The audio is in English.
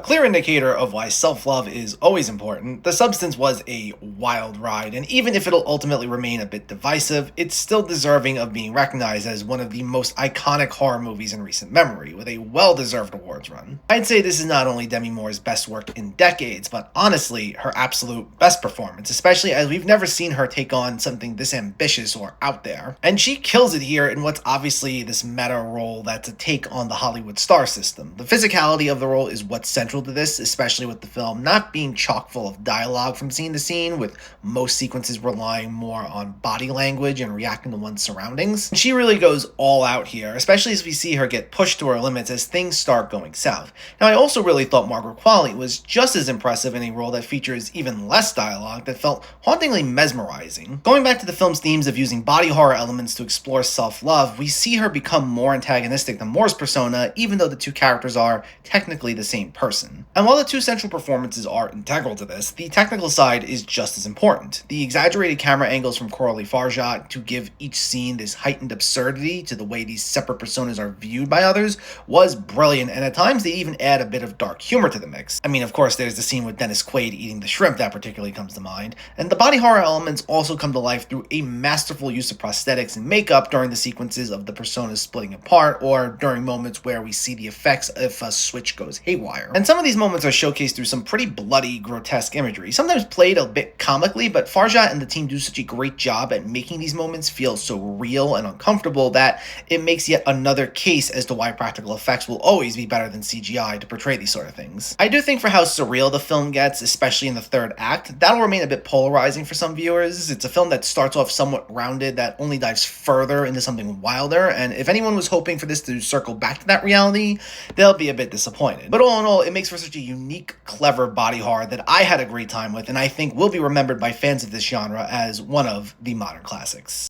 A clear indicator of why self-love is always important, The Substance was a wild ride, and even if it'll ultimately remain a bit divisive, it's still deserving of being recognized as one of the most iconic horror movies in recent memory, with a well-deserved awards run. I'd say this is not only Demi Moore's best work in decades, but honestly, her absolute best performance, especially as we've never seen her take on something this ambitious or out there. And she kills it here in what's obviously this meta role that's a take on the Hollywood star system. The physicality of the role is what's central to this, especially with the film not being chock full of dialogue from scene to scene, with most sequences relying more on body language and reacting to one's surroundings. She really goes all out here, especially as we see her get pushed to her limits as things start going south. Now, I also really thought Margaret Qualley was just as impressive in a role that features even less dialogue that felt hauntingly mesmerizing. Going back to the film's themes of using body horror elements to explore self-love, we see her become more antagonistic than Moore's persona, even though the two characters are technically the same person. And while the two central performances are integral to this, the technical side is just as important. The exaggerated camera angles from Coralie Farjat to give each scene this heightened absurdity to the way these separate personas are viewed by others was brilliant, and at times they even add a bit of dark humor to the mix. I mean, of course, there's the scene with Dennis Quaid eating the shrimp that particularly comes to mind, and the body horror elements also come to life through a masterful use of prosthetics and makeup during the sequences of the personas splitting apart, or during moments where we see the effects if a switch goes haywire. And some of these moments are showcased through some pretty bloody, grotesque imagery, sometimes played a bit comically, but Farjat and the team do such a great job at making these moments feel so real and uncomfortable that it makes yet another case as to why practical effects will always be better than CGI to portray these sort of things. I do think for how surreal the film gets, especially in the third act, that'll remain a bit polarizing for some viewers. It's a film that starts off somewhat grounded that only dives further into something wilder, and if anyone was hoping for this to circle back to that reality, they'll be a bit disappointed. But all in all, it makes for such a unique, clever body horror that I had a great time with, and I think will be remembered by fans of this genre as one of the modern classics.